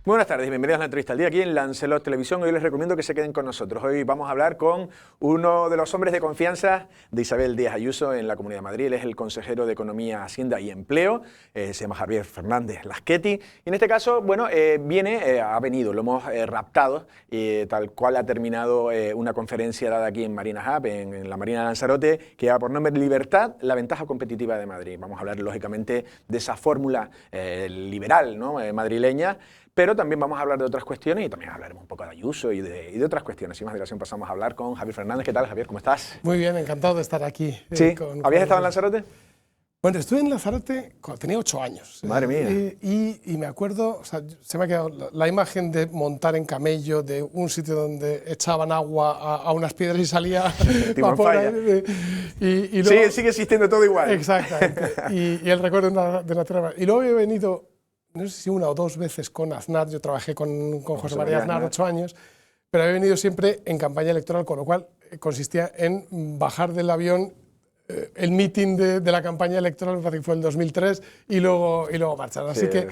Muy buenas tardes y bienvenidos a la entrevista al día aquí en Lancelot Televisión. Hoy les recomiendo que se queden con nosotros. Hoy vamos a hablar con uno de los hombres de confianza de Isabel Díaz Ayuso en la Comunidad de Madrid. Él es el consejero de Economía, Hacienda y Empleo. Se llama Javier Fernández Lasqueti. Y en este caso, bueno, ha venido, lo hemos raptado, tal cual ha terminado una conferencia dada aquí en Marina Hub, en la Marina de Lanzarote, que lleva por nombre Libertad, la ventaja competitiva de Madrid. Vamos a hablar, lógicamente, de esa fórmula liberal, ¿no?, madrileña. Pero también vamos a hablar de otras cuestiones y también hablaremos un poco de Ayuso y de otras cuestiones. Sin más dilación pasamos a hablar con Javier Fernández. ¿Qué tal, Javier? ¿Cómo estás? Muy bien, encantado de estar aquí. ¿Sí? ¿Habías estado en Lanzarote? Bueno, estuve en Lanzarote cuando tenía 8 años. Madre mía. Y me acuerdo, o sea, se me ha quedado la imagen de montar en camello, de un sitio donde echaban agua a unas piedras y salía vapor. Y luego, sigue existiendo todo igual. Exactamente. Y el recuerdo de una tierra. Y luego he venido, no sé si una o dos veces con Aznar. Yo trabajé con José María Aznar 8 años, pero he venido siempre en campaña electoral, con lo cual consistía en bajar del avión el meeting de la campaña electoral, me parece que fue el 2003, y luego marchar. Así que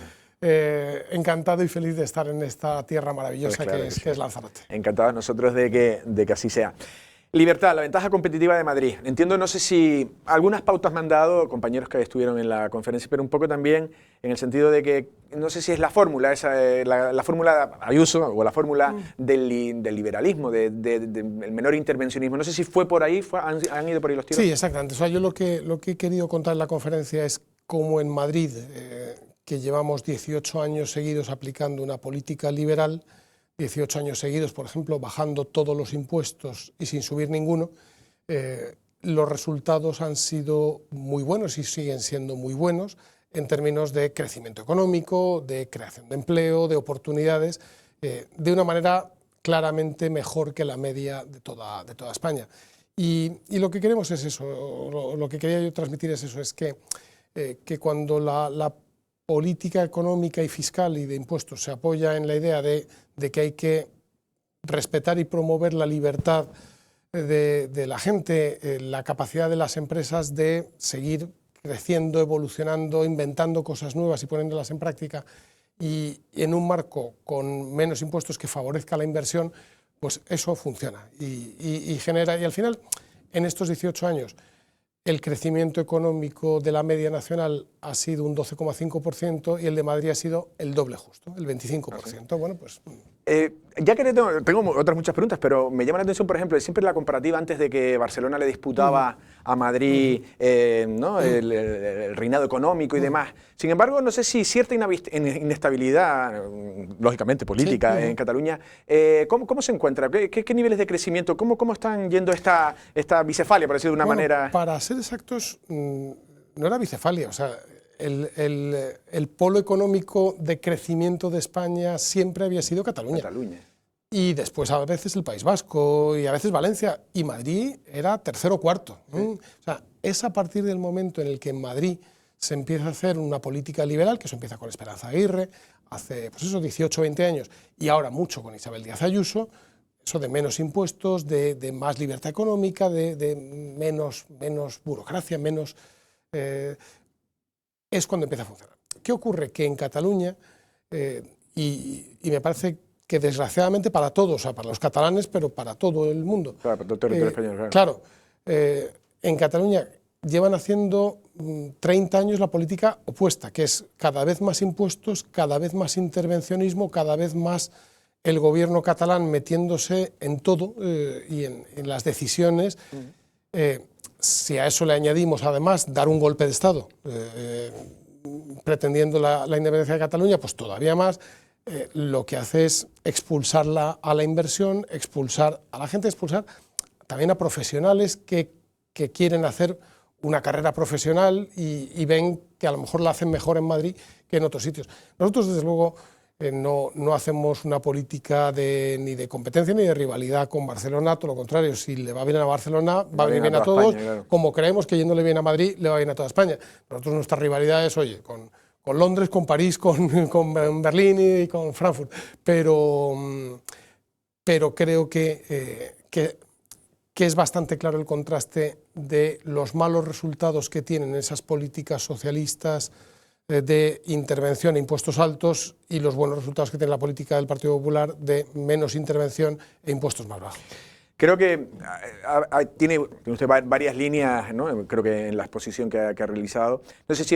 encantado y feliz de estar en esta tierra maravillosa, pues claro, que es Lanzarote. Encantados nosotros de que así sea. Libertad, la ventaja competitiva de Madrid. Entiendo, no sé si algunas pautas me han dado compañeros que estuvieron en la conferencia, pero un poco también en el sentido de que no sé si es la fórmula, la fórmula Ayuso o la fórmula del liberalismo, del menor intervencionismo. No sé si fue por ahí, han ido por ahí los tiros. Sí, exactamente. O sea, yo lo que he querido contar en la conferencia es cómo en Madrid, que llevamos 18 años seguidos aplicando una política liberal, 18 años seguidos, por ejemplo, bajando todos los impuestos y sin subir ninguno, los resultados han sido muy buenos y siguen siendo muy buenos en términos de crecimiento económico, de creación de empleo, de oportunidades, de una manera claramente mejor que la media de toda España. Y lo que queremos es eso, lo que quería yo transmitir es eso, es que cuando la política económica y fiscal y de impuestos se apoya en la idea de que hay que respetar y promover la libertad de la gente, la capacidad de las empresas de seguir creciendo, evolucionando, inventando cosas nuevas y poniéndolas en práctica, y en un marco con menos impuestos que favorezca la inversión, pues eso funciona y genera, y al final, en estos 18 años, el crecimiento económico de la media nacional ha sido un 12,5% y el de Madrid ha sido el doble justo, el 25%. Bueno, pues ya que tengo otras muchas preguntas, pero me llama la atención, por ejemplo, siempre la comparativa antes de que Barcelona le disputaba a Madrid ¿no? el reinado económico y demás. Sin embargo, no sé si cierta inestabilidad, lógicamente política, en Cataluña, ¿cómo se encuentra? ¿Qué niveles de crecimiento? ¿Cómo están yendo esta bicefalia, por decirlo de una manera? Para ser exactos, no era bicefalia, o sea, el polo económico de crecimiento de España siempre había sido Cataluña. Y después a veces el País Vasco y a veces Valencia, y Madrid era tercero o cuarto. O sea, es a partir del momento en el que en Madrid se empieza a hacer una política liberal, que eso empieza con Esperanza Aguirre, hace pues eso, 18 o 20 años, y ahora mucho con Isabel Díaz Ayuso, eso de menos impuestos, de más libertad económica, de menos burocracia, menos... es cuando empieza a funcionar. ¿Qué ocurre? Que en Cataluña, y me parece que desgraciadamente para todos, o sea, para los catalanes, pero para todo el mundo. Claro, para todo el territorio español, claro. En Cataluña llevan haciendo 30 años la política opuesta, que es cada vez más impuestos, cada vez más intervencionismo, cada vez más el gobierno catalán metiéndose en todo y en las decisiones. Si a eso le añadimos, además, dar un golpe de Estado, pretendiendo la independencia de Cataluña, pues todavía más, lo que hace es expulsar a la inversión, expulsar a la gente, expulsar también a profesionales que quieren hacer una carrera profesional y ven que a lo mejor la hacen mejor en Madrid que en otros sitios. Nosotros, desde luego, no hacemos una política ni de competencia ni de rivalidad con Barcelona, todo lo contrario. Si le va bien a Barcelona, va a venir bien a todos, España, claro. Como creemos que yéndole bien a Madrid, le va bien a toda España. Nosotros nuestra rivalidad es, oye, con Londres, con París, con Berlín y con Frankfurt, pero creo que es bastante claro el contraste de los malos resultados que tienen esas políticas socialistas de intervención e impuestos altos y los buenos resultados que tiene la política del Partido Popular de menos intervención e impuestos más bajos. Creo que tiene usted varias líneas, ¿no? Creo que en la exposición que ha realizado. No sé si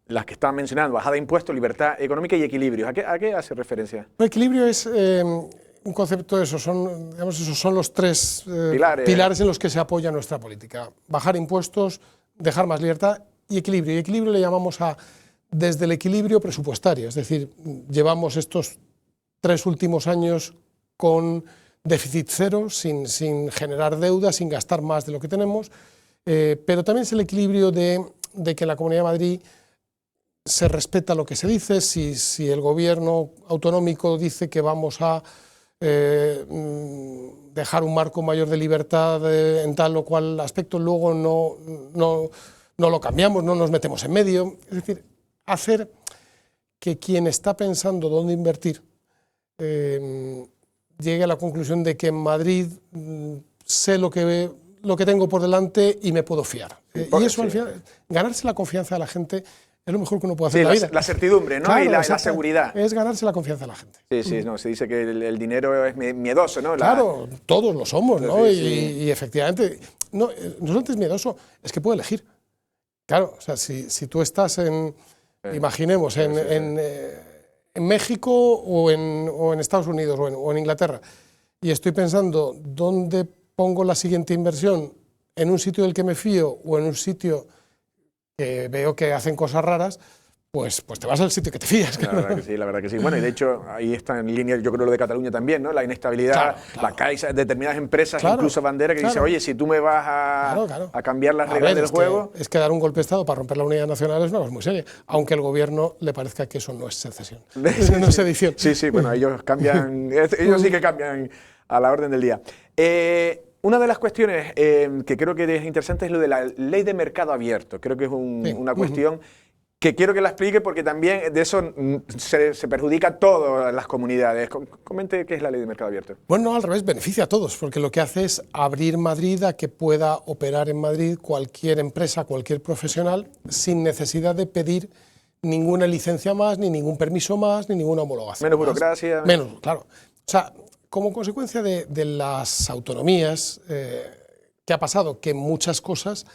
las que estaba mencionando, bajada de impuestos, libertad económica y equilibrio. ¿A qué hace referencia? El equilibrio es un concepto de eso, esos son los tres pilares en los que se apoya nuestra política. Bajar impuestos, dejar más libertad y equilibrio. Y equilibrio le llamamos desde el equilibrio presupuestario, es decir, llevamos estos 3 últimos años con déficit cero, sin generar deuda, sin gastar más de lo que tenemos, pero también es el equilibrio de que en la Comunidad de Madrid se respeta lo que se dice. Si el gobierno autonómico dice que vamos a dejar un marco mayor de libertad en tal o cual aspecto, luego no lo cambiamos, no nos metemos en medio. Es decir, hacer que quien está pensando dónde invertir llegue a la conclusión de que en Madrid sé lo que tengo por delante y me puedo fiar. Y eso, al final, ganarse la confianza de la gente es lo mejor que uno puede hacer en la vida. La certidumbre, ¿no? Claro, y la seguridad. Es ganarse la confianza de la gente. Sí, no, se dice que el dinero es miedoso, ¿no? Claro, todos lo somos, ¿no? Sí. Y efectivamente, no solamente es miedoso, es que puede elegir. Claro, o sea, si tú estás imaginemos, en México o en Estados Unidos o en Inglaterra, y estoy pensando dónde pongo la siguiente inversión, en un sitio del que me fío o en un sitio que veo que hacen cosas raras, pues te vas al sitio que te fías. La verdad que sí. Bueno, y de hecho ahí está en línea, yo creo, lo de Cataluña también, ¿no? La inestabilidad, claro. La Caixa, determinadas empresas, incluso Bandera, que dice, oye, si tú me vas a cambiar las reglas del juego... Es que dar un golpe de Estado para romper la unidad nacional es una cosa muy seria, aunque al gobierno le parezca que eso no es secesión, no es sedición. Sí, bueno, ellos cambian, ellos sí que cambian a la orden del día. Una de las cuestiones que creo que es interesante es lo de la ley de mercado abierto. Creo que es una cuestión que quiero que la explique porque también de eso se perjudica a todas las comunidades. Comente qué es la ley de mercado abierto. Bueno, al revés, beneficia a todos, porque lo que hace es abrir Madrid a que pueda operar en Madrid cualquier empresa, cualquier profesional, sin necesidad de pedir ninguna licencia más, ni ningún permiso más, ni ninguna homologación. Menos burocracia. Menos, claro. O sea, como consecuencia de las autonomías, ¿qué ha pasado? Que en muchas cosas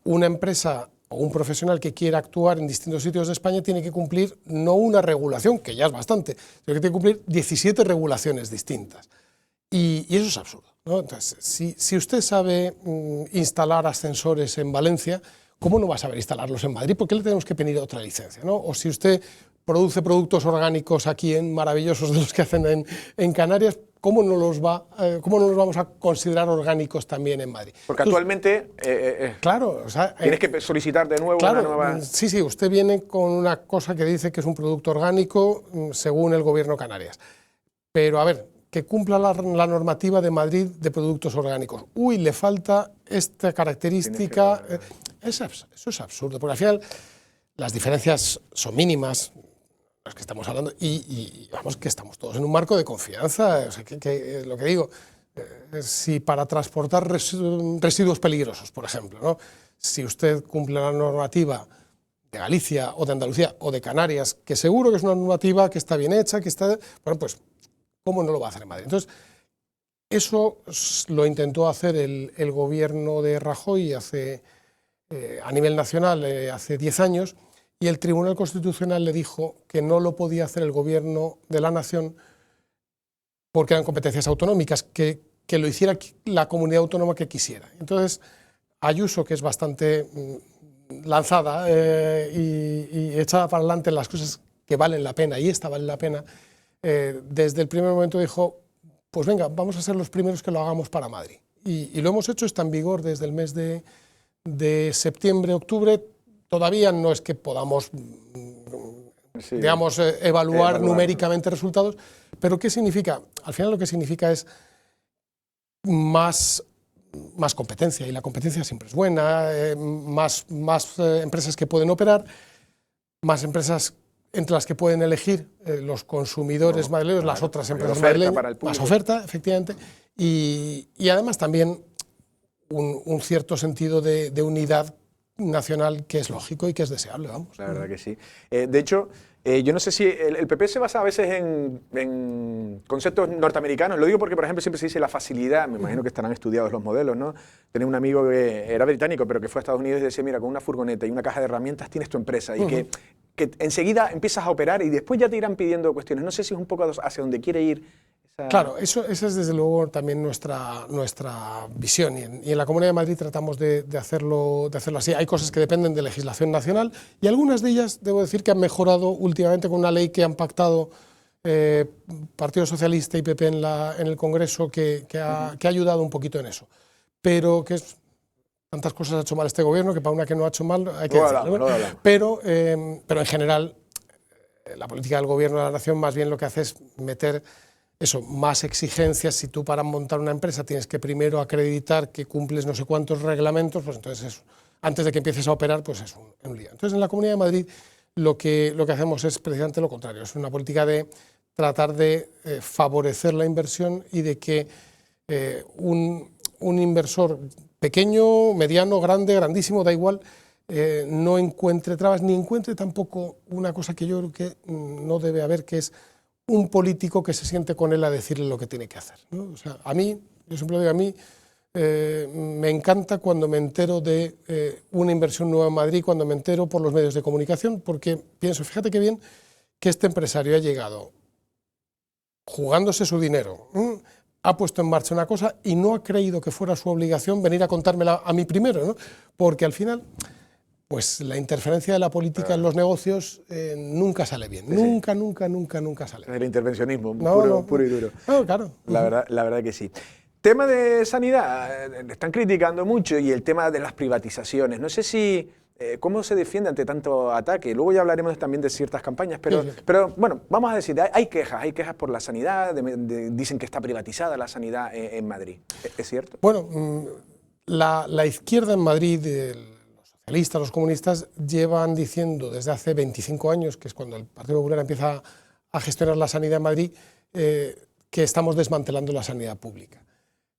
una empresa o un profesional que quiera actuar en distintos sitios de España tiene que cumplir no una regulación, que ya es bastante, sino que tiene que cumplir 17 regulaciones distintas. Y eso es absurdo, ¿no? Entonces, si usted sabe instalar ascensores en Valencia, ¿cómo no va a saber instalarlos en Madrid? ¿Por qué le tenemos que pedir otra licencia, ¿no? O si usted produce productos orgánicos aquí maravillosos de los que hacen en Canarias, ¿cómo no los vamos a considerar orgánicos también en Madrid? Porque actualmente claro, o sea, tienes que solicitar de nuevo una nueva... Sí, usted viene con una cosa que dice que es un producto orgánico según el Gobierno de Canarias. Pero, a ver, que cumpla la normativa de Madrid de productos orgánicos. Uy, le falta esta característica. Eso es absurdo, porque al final las diferencias son mínimas, las que estamos hablando, y vamos, que estamos todos en un marco de confianza. O sea, lo que digo, si para transportar residuos peligrosos, por ejemplo, ¿no? Si usted cumple la normativa de Galicia o de Andalucía o de Canarias, que seguro que es una normativa que está bien hecha, bueno, pues, ¿cómo no lo va a hacer en Madrid? Entonces, eso lo intentó hacer el gobierno de Rajoy a nivel nacional hace 10 años, y el Tribunal Constitucional le dijo que no lo podía hacer el gobierno de la nación porque eran competencias autonómicas, que lo hiciera la comunidad autónoma que quisiera. Entonces, Ayuso, que es bastante lanzada y echada para adelante en las cosas que valen la pena, y esta vale la pena, desde el primer momento dijo, pues venga, vamos a ser los primeros que lo hagamos para Madrid. Y lo hemos hecho, está en vigor desde el mes de septiembre, octubre. Todavía no es que podamos, digamos, evaluar numéricamente resultados, pero ¿qué significa? Al final lo que significa es más competencia, y la competencia siempre es buena, más empresas que pueden operar, más empresas entre las que pueden elegir los consumidores madrileños, las otras empresas madrileñas, más oferta, efectivamente, y además también un cierto sentido de unidad nacional que es lógico y que es deseable, vamos. La verdad que sí. De hecho, yo no sé si el PP se basa a veces en conceptos norteamericanos. Lo digo porque, por ejemplo, siempre se dice la facilidad. Me imagino que estarán estudiados los modelos, ¿no? Tenía un amigo que era británico, pero que fue a Estados Unidos y decía, mira, con una furgoneta y una caja de herramientas tienes tu empresa. Y que enseguida empiezas a operar y después ya te irán pidiendo cuestiones. No sé si es un poco hacia donde quiere ir. Claro, esa es desde luego también nuestra visión y en la Comunidad de Madrid tratamos de hacerlo así. Hay cosas que dependen de legislación nacional y algunas de ellas, debo decir, que han mejorado últimamente con una ley que han pactado Partido Socialista y PP en el Congreso que ha ayudado un poquito en eso. Pero que tantas cosas ha hecho mal este gobierno que para una que no ha hecho mal hay que decirlo, ¿no? Pero en general la política del gobierno de la nación más bien lo que hace es meter más exigencias. Si tú para montar una empresa tienes que primero acreditar que cumples no sé cuántos reglamentos, pues entonces antes de que empieces a operar, pues es un lío. Entonces en la Comunidad de Madrid lo que hacemos es precisamente lo contrario, es una política de tratar de favorecer la inversión y de que un inversor pequeño, mediano, grande, grandísimo, da igual, no encuentre trabas, ni encuentre tampoco una cosa que yo creo que no debe haber, que es un político que se siente con él a decirle lo que tiene que hacer, ¿no? O sea, yo siempre digo, a mí me encanta cuando me entero de una inversión nueva en Madrid, cuando me entero por los medios de comunicación, porque pienso, fíjate qué bien que este empresario ha llegado jugándose su dinero, ha puesto en marcha una cosa y no ha creído que fuera su obligación venir a contármela a mí primero, ¿no? Porque al final, pues la interferencia de la política en los negocios nunca sale bien, nunca sale bien. El intervencionismo, puro y duro. No, claro. La verdad que sí. Tema de sanidad, están criticando mucho, y el tema de las privatizaciones. No sé si cómo se defiende ante tanto ataque. Luego ya hablaremos también de ciertas campañas, pero bueno, vamos a decir, hay quejas por la sanidad, dicen que está privatizada la sanidad en Madrid. ¿Es cierto? Bueno, la izquierda en Madrid, los socialistas, los comunistas, llevan diciendo desde hace 25 años, que es cuando el Partido Popular empieza a gestionar la sanidad en Madrid, que estamos desmantelando la sanidad pública.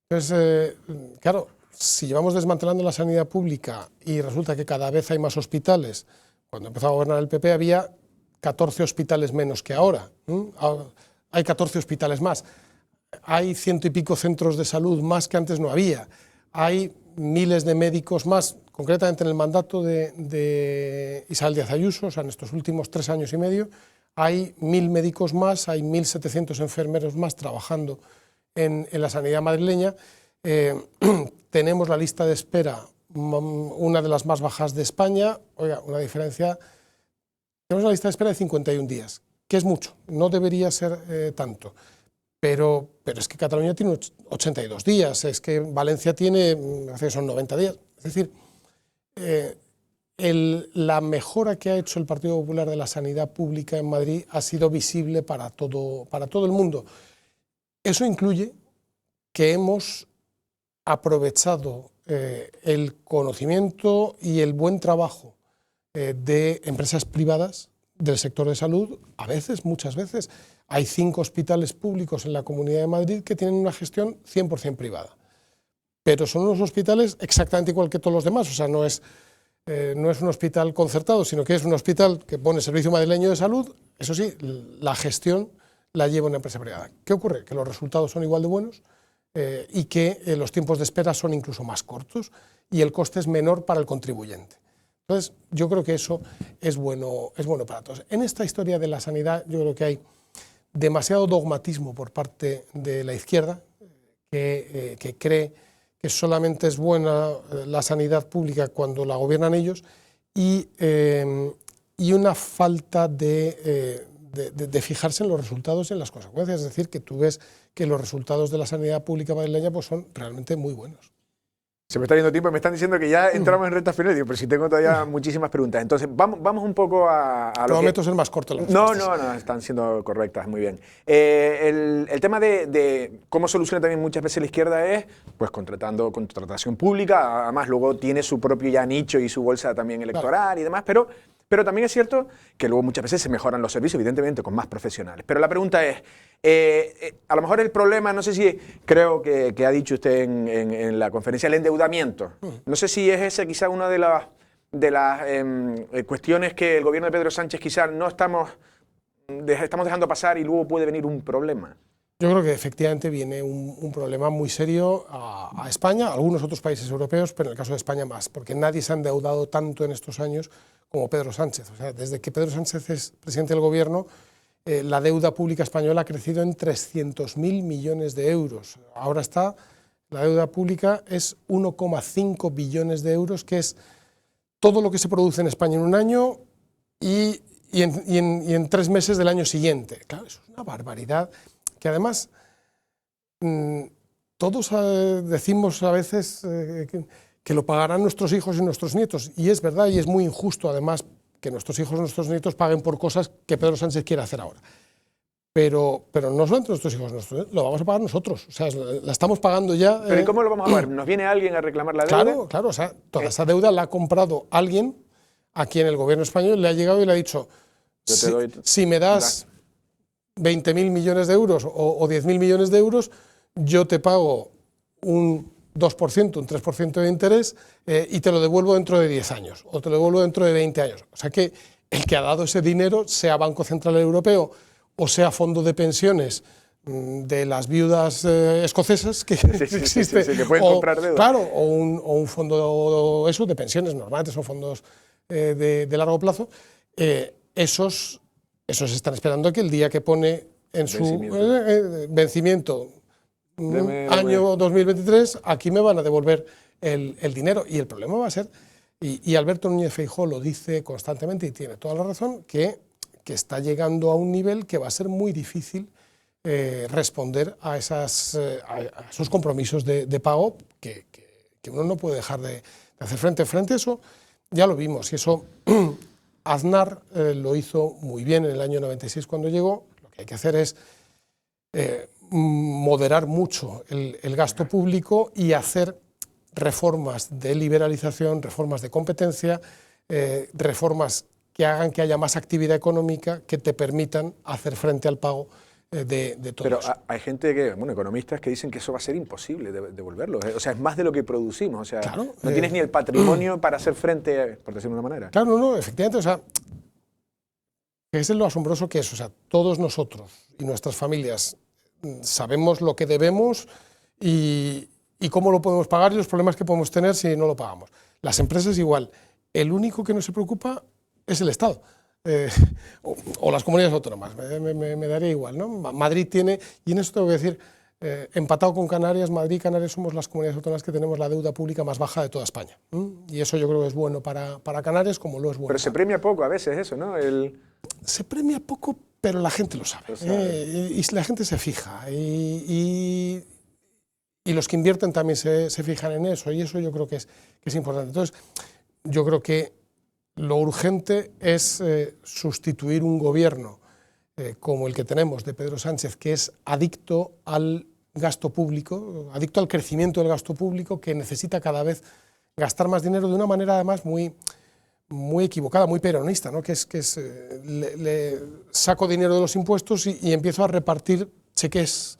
Entonces, claro, si llevamos desmantelando la sanidad pública y resulta que cada vez hay más hospitales, cuando empezó a gobernar el PP había 14 hospitales menos que ahora, hay 14 hospitales más, hay 100 y pico centros de salud más que antes no había, hay miles de médicos más, concretamente en el mandato de Isabel Díaz Ayuso, o sea, en estos últimos 3 años y medio, hay 1000 médicos más, hay 1700 enfermeros más trabajando en la sanidad madrileña. Tenemos la lista de espera, una de las más bajas de España. Oiga, una diferencia, tenemos una lista de espera de 51 días, que es mucho, no debería ser tanto, pero es que Cataluña tiene 82 días, es que Valencia tiene, me parece que son 90 días, es decir, la mejora que ha hecho el Partido Popular de la sanidad pública en Madrid ha sido visible para todo el mundo. Eso incluye que hemos aprovechado el conocimiento y el buen trabajo de empresas privadas del sector de salud. A veces, muchas veces, hay 5 hospitales públicos en la Comunidad de Madrid que tienen una gestión 100% privada. Pero son unos hospitales exactamente igual que todos los demás, o sea, no es un hospital concertado, sino que es un hospital que pone Servicio Madrileño de Salud. Eso sí, la gestión la lleva una empresa privada. ¿Qué ocurre? Que los resultados son igual de buenos y que los tiempos de espera son incluso más cortos y el coste es menor para el contribuyente. Entonces, yo creo que eso es bueno para todos. En esta historia de la sanidad, yo creo que hay demasiado dogmatismo por parte de la izquierda, que cree que solamente es buena la sanidad pública cuando la gobiernan ellos, y una falta de fijarse en los resultados y en las consecuencias. Es decir, que tú ves que los resultados de la sanidad pública madrileña pues son realmente muy buenos. Se me está yendo tiempo y me están diciendo que ya entramos en recta final, pero si tengo todavía muchísimas preguntas. Entonces, vamos un poco a lo que... Prometo ser más corto. No, están siendo correctas, muy bien. El tema de cómo soluciona también muchas veces la izquierda es pues contratación pública, además luego tiene su propio ya nicho y su bolsa también electoral y demás, pero también es cierto que luego muchas veces se mejoran los servicios, evidentemente, con más profesionales. Pero la pregunta es, a lo mejor el problema, no sé si, creo que ha dicho usted en la conferencia, el endeudamiento. No sé si es ese quizá uno de de las cuestiones que el gobierno de Pedro Sánchez quizás no estamos dejando pasar y luego puede venir un problema? Yo creo que efectivamente viene un problema muy serio a España, a algunos otros países europeos, pero en el caso de España más, porque nadie se ha endeudado tanto en estos años como Pedro Sánchez. O sea, desde que Pedro Sánchez es presidente del gobierno, la deuda pública española ha crecido en 300.000 millones de euros. Ahora la deuda pública es 1,5 billones de euros, que es todo lo que se produce en España en un año y en 3 meses del año siguiente. Claro, eso es una barbaridad. Que además todos decimos a veces que lo pagarán nuestros hijos y nuestros nietos, y es verdad, y es muy injusto además que nuestros hijos y nuestros nietos paguen por cosas que Pedro Sánchez quiere hacer ahora. Pero no solamente nuestros hijos, lo vamos a pagar nosotros, o sea, la estamos pagando ya. ¿Pero y cómo lo vamos a pagar? ¿Nos viene alguien a reclamar la deuda? Claro, o sea, toda esa deuda la ha comprado alguien a quien el gobierno español le ha llegado y le ha dicho, si me das 20.000 millones de euros o 10.000 millones de euros, yo te pago un 2%, un 3% de interés y te lo devuelvo dentro de 10 años o te lo devuelvo dentro de 20 años. O sea que el que ha dado ese dinero, sea Banco Central Europeo o sea fondo de pensiones de las viudas escocesas que existe, que pueden comprar deuda. Claro, o un fondo de pensiones, normalmente son fondos de largo plazo, esos están esperando que el día que pone en su vencimiento año 2023, aquí me van a devolver el dinero. Y el problema va a ser, y Alberto Núñez Feijóo lo dice constantemente y tiene toda la razón, que está llegando a un nivel que va a ser muy difícil responder a esos compromisos de pago que uno no puede dejar de hacer frente a eso. Ya lo vimos, y eso Aznar lo hizo muy bien en el año 96 cuando llegó. Lo que hay que hacer es moderar mucho el gasto público y hacer reformas de liberalización, reformas de competencia, reformas que hagan que haya más actividad económica que te permitan hacer frente al pago de todo Pero eso. hay gente economistas que dicen que eso va a ser imposible devolverlo. O sea, es más de lo que producimos. O sea, Claro, no tienes ni el patrimonio para hacer frente, por decirlo de una manera. Claro, no, efectivamente, o sea, es lo asombroso que es. O sea, todos nosotros y nuestras familias sabemos lo que debemos y cómo lo podemos pagar y los problemas que podemos tener si no lo pagamos. Las empresas igual. El único que no se preocupa es el Estado. O las comunidades autónomas, me daría igual, ¿no? Madrid tiene, y en eso tengo que decir, empatado con Canarias, Madrid y Canarias somos las comunidades autónomas que tenemos la deuda pública más baja de toda España. Y eso yo creo que es bueno para Canarias como lo es bueno. Pero se premia poco a veces eso, ¿no? Se premia poco, pero la gente lo sabe. Y la gente se fija. Y los que invierten también se fijan en eso, y eso yo creo que es importante. Entonces, yo creo que lo urgente es sustituir un gobierno como el que tenemos de Pedro Sánchez, que es adicto al gasto público, adicto al crecimiento del gasto público, que necesita cada vez gastar más dinero de una manera además muy equivocada, muy peronista, ¿no? que es le saco dinero de los impuestos y empiezo a repartir cheques,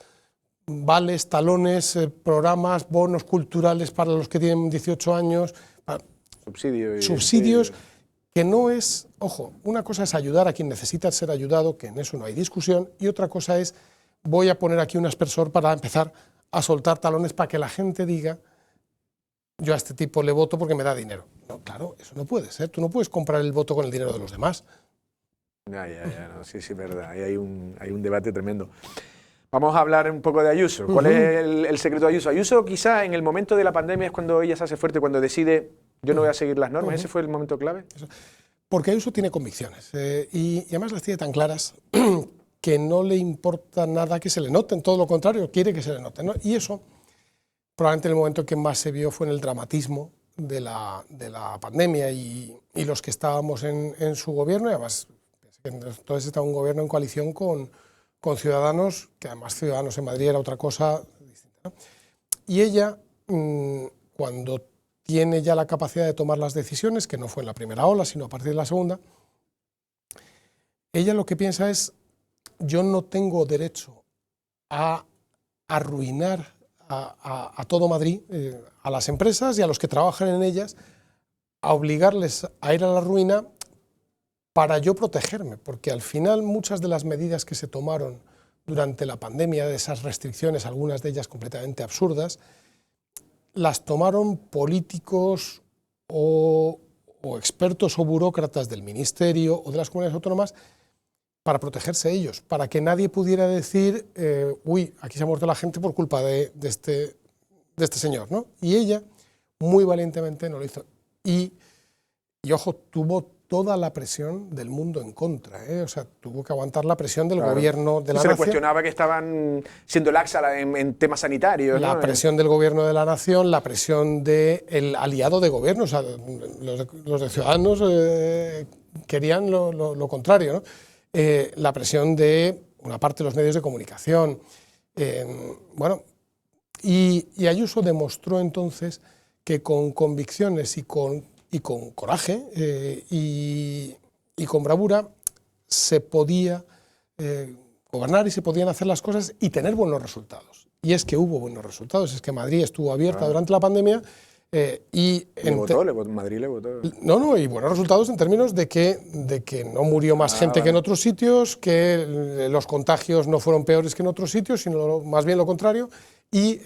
vales, talones, programas, bonos culturales para los que tienen 18 años, subsidios. Que no es, ojo, una cosa es ayudar a quien necesita ser ayudado, que en eso no hay discusión, y otra cosa es, voy a poner aquí un aspersor para empezar a soltar talones para que la gente diga, yo a este tipo le voto porque me da dinero. No, claro, eso no puede ser, tú no puedes comprar el voto con el dinero de los demás. No, sí, es verdad, ahí hay un debate tremendo. Vamos a hablar un poco de Ayuso. ¿Cuál es el secreto de Ayuso? Ayuso quizá en el momento de la pandemia es cuando ella se hace fuerte, cuando decide yo no voy a seguir las normas. ¿Ese fue el momento clave? Porque Ayuso tiene convicciones y además las tiene tan claras que no le importa nada que se le noten, todo lo contrario, quiere que se le noten, ¿no? Y eso probablemente el momento que más se vio fue en el dramatismo de la pandemia y los que estábamos en su gobierno, y además entonces estaba un gobierno en coalición con Ciudadanos, que además Ciudadanos en Madrid era otra cosa distinta, ¿no? Y ella, cuando tiene ya la capacidad de tomar las decisiones, que no fue en la primera ola, sino a partir de la segunda, ella lo que piensa es, yo no tengo derecho a arruinar a todo Madrid, a las empresas y a los que trabajan en ellas, a obligarles a ir a la ruina para yo protegerme, porque al final muchas de las medidas que se tomaron durante la pandemia, de esas restricciones, algunas de ellas completamente absurdas, las tomaron políticos o expertos o burócratas del Ministerio o de las comunidades autónomas para protegerse ellos, para que nadie pudiera decir, uy, aquí se ha muerto la gente por culpa de este señor, ¿no? Y ella, muy valientemente, no lo hizo. Y ojo, tuvo toda la presión del mundo en contra, ¿eh? O sea, tuvo que aguantar la presión del gobierno de la nación. Se le cuestionaba que estaban siendo laxa en temas sanitarios, la presión del gobierno de la nación, la presión del aliado de gobierno, o sea, los de Ciudadanos querían lo contrario, ¿no? La presión de una parte de los medios de comunicación. Bueno, y Ayuso demostró entonces que con convicciones y con coraje y con bravura se podía gobernar y se podían hacer las cosas y tener buenos resultados. Y es que hubo buenos resultados, es que Madrid estuvo abierta durante la pandemia Madrid le votó. No, y buenos resultados en términos de que no murió más gente que en otros sitios, que los contagios no fueron peores que en otros sitios, sino más bien lo contrario, y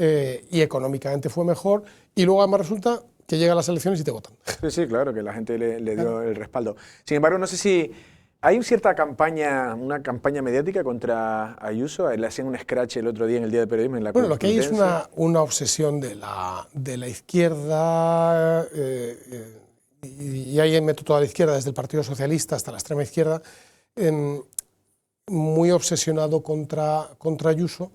económicamente fue mejor, y luego además resulta que llegan las elecciones y te votan. Sí, claro, que la gente le dio el respaldo. Sin embargo, no sé si hay una campaña mediática contra Ayuso. Le hacían un scratch el otro día en el Día de Periodismo en la Bueno, lo que hay es una obsesión de la izquierda, y ahí meto toda la izquierda, desde el Partido Socialista hasta la extrema izquierda, muy obsesionado contra Ayuso,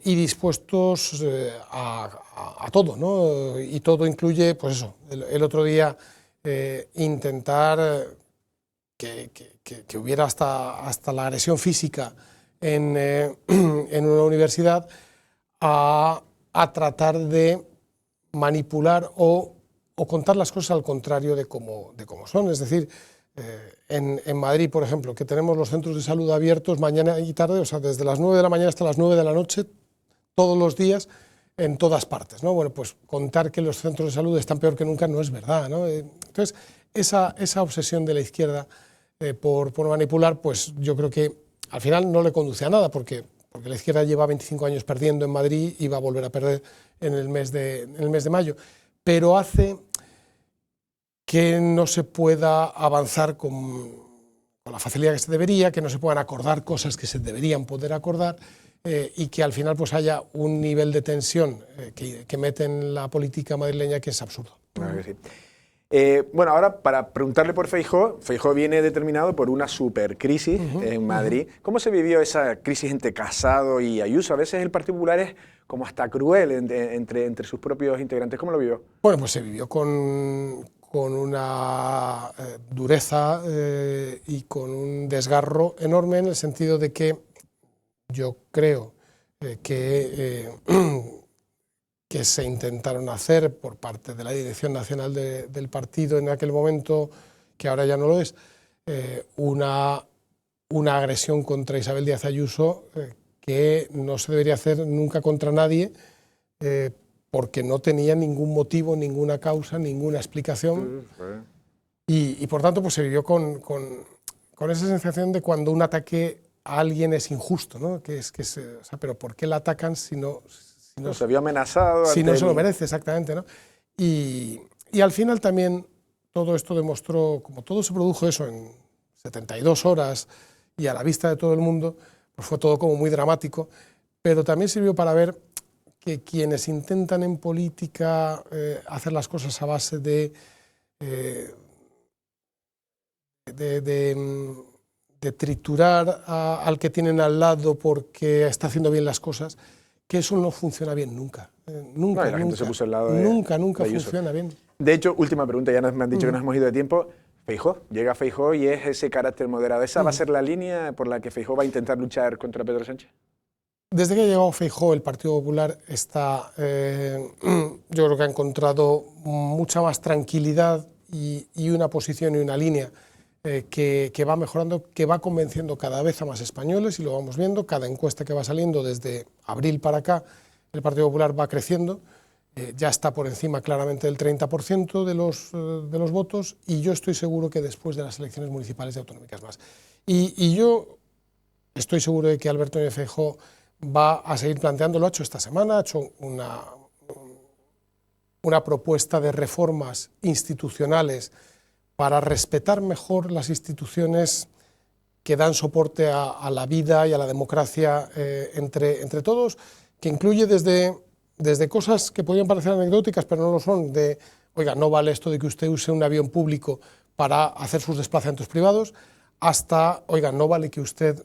y dispuestos a todo, ¿no? Y todo incluye, pues eso, el otro día intentar que hubiera hasta la agresión física en una universidad, a tratar de manipular o contar las cosas al contrario de cómo son. Es decir, en Madrid, por ejemplo, que tenemos los centros de salud abiertos mañana y tarde, o sea, desde las 9 de la mañana hasta las 9 de la noche, todos los días, en todas partes, ¿no? Bueno, pues contar que los centros de salud están peor que nunca no es verdad, ¿no? Entonces, esa obsesión de la izquierda por manipular, pues yo creo que al final no le conduce a nada, porque la izquierda lleva 25 años perdiendo en Madrid y va a volver a perder en el mes de mayo, pero hace que no se pueda avanzar con la facilidad que se debería, que no se puedan acordar cosas que se deberían poder acordar, y que al final pues haya un nivel de tensión que mete en la política madrileña que es absurdo. Claro que sí. Bueno, ahora para preguntarle por Feijóo. Feijóo viene determinado por una supercrisis en Madrid. ¿Cómo se vivió esa crisis entre Casado y Ayuso? A veces el Partido Popular es como hasta cruel entre sus propios integrantes. ¿Cómo lo vivió? Bueno, pues se vivió con una dureza y con un desgarro enorme, en el sentido de que yo creo que se intentaron hacer por parte de la dirección nacional del partido en aquel momento, que ahora ya no lo es, una agresión contra Isabel Díaz Ayuso que no se debería hacer nunca contra nadie, porque no tenía ningún motivo, ninguna causa, ninguna explicación. Y por tanto pues se vivió con esa sensación de cuando un ataque a alguien es injusto, ¿no? O sea, pero ¿por qué la atacan si no se vio amenazado? Si no se lo merece, exactamente, ¿no? Y al final también todo esto demostró, como todo se produjo eso en 72 horas y a la vista de todo el mundo, pues fue todo como muy dramático, pero también sirvió para ver que quienes intentan en política hacer las cosas a base de triturar al que tienen al lado porque está haciendo bien las cosas, que eso no funciona bien nunca. Nunca funciona bien. De hecho, última pregunta, ya me han dicho que nos hemos ido de tiempo. Feijóo, llega Feijóo y es ese carácter moderado. ¿Esa va a ser la línea por la que Feijóo va a intentar luchar contra Pedro Sánchez? Desde que ha llegado Feijóo, el Partido Popular está, yo creo que ha encontrado mucha más tranquilidad y una posición y una línea que va mejorando, que va convenciendo cada vez a más españoles, y lo vamos viendo. Cada encuesta que va saliendo desde abril para acá, el Partido Popular va creciendo, ya está por encima claramente del 30% de los votos, y yo estoy seguro que después de las elecciones municipales y autonómicas más. Y yo estoy seguro de que Alberto Núñez Feijóo va a seguir planteando, lo ha hecho esta semana, ha hecho una propuesta de reformas institucionales para respetar mejor las instituciones que dan soporte a la vida y a la democracia entre todos, que incluye desde cosas que podrían parecer anecdóticas, pero no lo son, de, oiga, no vale esto de que usted use un avión público para hacer sus desplazamientos privados, hasta, oiga, no vale que usted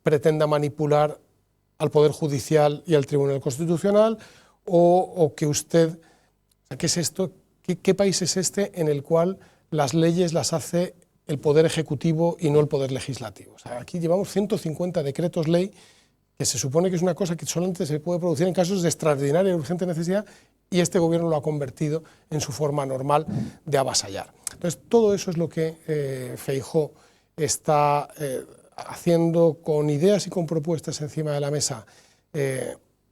pretenda manipular al Poder Judicial y al Tribunal Constitucional, o que usted, ¿qué es esto? ¿Qué país es este en el cual las leyes las hace el Poder Ejecutivo y no el Poder Legislativo? O sea, aquí llevamos 150 decretos ley, que se supone que es una cosa que solamente se puede producir en casos de extraordinaria y urgente necesidad, y este gobierno lo ha convertido en su forma normal de avasallar. Entonces, todo eso es lo que Feijóo está haciendo, con ideas y con propuestas encima de la mesa,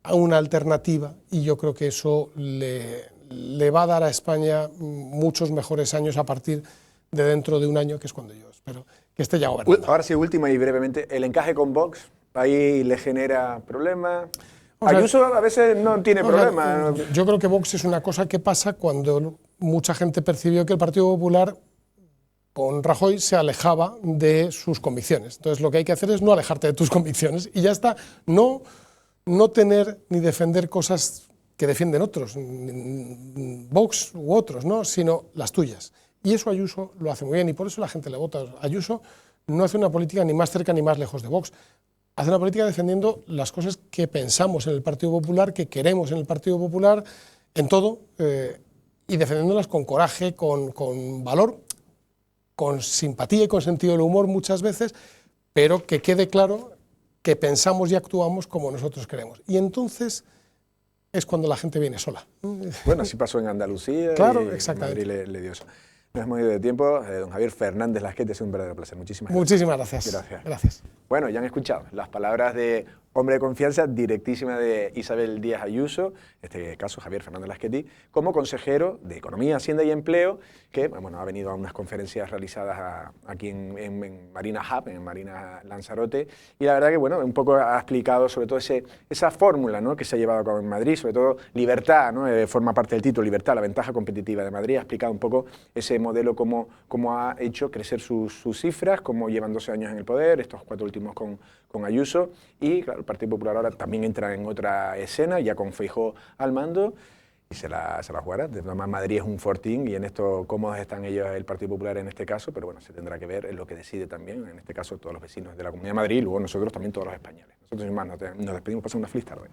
a una alternativa, y yo creo que eso le va a dar a España muchos mejores años a partir de dentro de un año, que es cuando yo espero que esté ya gobernando. Ahora sí, última y brevemente, el encaje con Vox, ahí le genera problemas. Ayuso a veces no tiene problema. Yo creo que Vox es una cosa que pasa cuando mucha gente percibió que el Partido Popular con Rajoy se alejaba de sus convicciones. Entonces lo que hay que hacer es no alejarte de tus convicciones y ya está, no tener ni defender cosas que defienden otros, Vox u otros, ¿no? Sino las tuyas. Y eso Ayuso lo hace muy bien, y por eso la gente le vota. Ayuso no hace una política ni más cerca ni más lejos de Vox. Hace una política defendiendo las cosas que pensamos en el Partido Popular, que queremos en el Partido Popular, en todo, y defendiéndolas con coraje, con valor, con simpatía y con sentido del humor muchas veces, pero que quede claro que pensamos y actuamos como nosotros queremos. Y entonces es cuando la gente viene sola. Bueno, así pasó en Andalucía, claro, y exactamente. Madrid le dio eso. Nos hemos ido de tiempo. Don Javier Fernández Lasquete, es un verdadero placer. Muchísimas gracias. Gracias. Bueno, ya han escuchado las palabras de hombre de confianza directísima de Isabel Díaz Ayuso, en este caso Javier Fernández Lasquete, como consejero de Economía, Hacienda y Empleo, que bueno, ha venido a unas conferencias realizadas aquí en Marina Hub, en Marina Lanzarote, y la verdad que bueno, un poco ha explicado sobre todo esa fórmula, ¿no?, que se ha llevado a cabo en Madrid, sobre todo libertad, ¿no?, forma parte del título, libertad, la ventaja competitiva de Madrid. Ha explicado un poco ese modelo, cómo ha hecho crecer sus cifras, cómo llevan 12 años en el poder, estos 4 últimos con Ayuso, y claro, el Partido Popular ahora también entra en otra escena, ya con Feijóo al mando, y se la jugará. De todas maneras, Madrid es un fortín, y en esto cómodos están ellos, el Partido Popular en este caso, pero bueno, se tendrá que ver en lo que decide también, en este caso todos los vecinos de la Comunidad de Madrid, y luego nosotros también todos los españoles. Nosotros sin más nos despedimos, pasamos una feliz tarde.